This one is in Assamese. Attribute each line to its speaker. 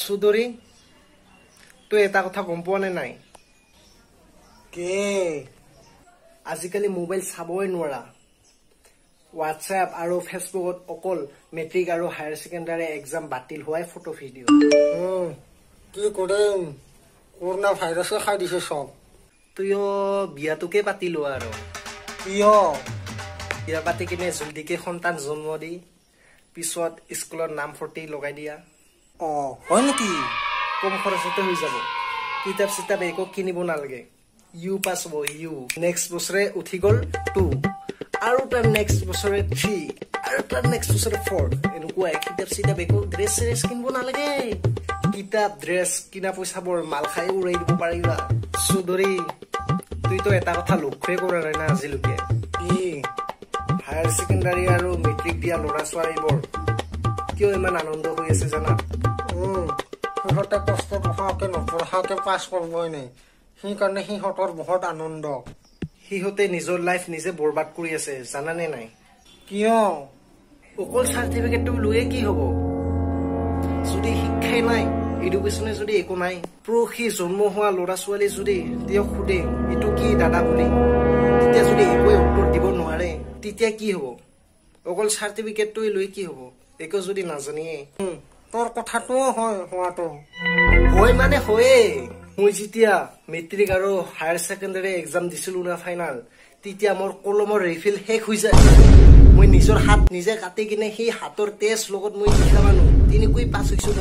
Speaker 1: সুদৰি তুই এটা কথা গম পোৱা নে নাই
Speaker 2: কে
Speaker 1: আজিকালি মোবাইল চাবই নোৱাৰা WhatsApp আৰু ফেসবুকত অকল মেট্ৰিক আৰু হায়াৰ সেকেন্ডাৰী এক্সাম বাতিল হোৱাই ফটো ভিডিও
Speaker 2: কি কৰিম কৰোনা ভাইৰাছে খাই দিছে সব
Speaker 1: তুইও বিয়াটোকে পাতিলো আৰু
Speaker 2: কিয়
Speaker 1: বিয়া পাতি কিনে জলদিকে সন্তান জন্ম দি পিছত স্কুলত নাম ফৰ্তি লগাই দিয়া
Speaker 2: হয় নেকি
Speaker 1: কম খৰচতে হৈ যাব কিতাপ চিতাপ একো কিনিব নালাগে ইউ পাছ হ'ব ইউ নেক্সট বছৰে উঠি গ'ল 2 আৰু তাৰ নেক্সট বছৰে 3 আৰু তাৰ নেক্সট বছৰে 4 এনেকুৱা কিতাপ চিতাপ একো ড্ৰেছ চেৰেছ কিনিব নালাগে কিতাপ ড্ৰেছ কিনা পইচাবোৰ মাল খাই উৰাই দিব পাৰিবা সুদৰি তুইতো এটা কথা লক্ষ্যই কৰা নাই না আজিলৈকে হায়াৰ সেকেন্ডাৰী আৰু মেট্ৰিক দিয়া ল'ৰা ছোৱালীবোৰ কিয় ইমান আনন্দ হৈ আছে জানা
Speaker 2: সিহঁতে কষ্ট পঢ়াকে নপঢ়াকে পাছ কৰিবই নাই সেইকাৰণে সিহঁতৰ বহুত আনন্দ
Speaker 1: সিহঁতে নিজৰ লাইফ নিজে বৰবাদ কৰি আছে জানানে নাই
Speaker 2: কিয়
Speaker 1: অকল চাৰ্টিফিকেটটো লৈয়ে কি হ'ব যদি শিক্ষাই নাই এডুকেশ্যনে যদি একো নাই পৰহি জন্ম হোৱা ল'ৰা ছোৱালী যদি তেওঁক সোধে এইটো কি দাদা বুলি তেতিয়া যদি একোৱে উত্তৰ দিব নোৱাৰে তেতিয়া কি হ'ব অকল চাৰ্টিফিকেটটো লৈ কি হ'ব একো যদি নাজানিয়ে
Speaker 2: তোৰ কথাটো হয় হোৱাটো
Speaker 1: হয় মানে হয়ে মই যেতিয়া মেট্ৰিক আৰু হায়াৰ সেকেন্ডাৰী এক্সাম দিছিলো না ফাইনাল তেতিয়া মোৰ কলমৰ ৰিফিল শেষ হৈ যায় মই নিজৰ হাত নিজে কাটি কিনে সেই হাতৰ তেজ লগত মই লিখা মানুহ তেনেকৈ পাছ হৈছো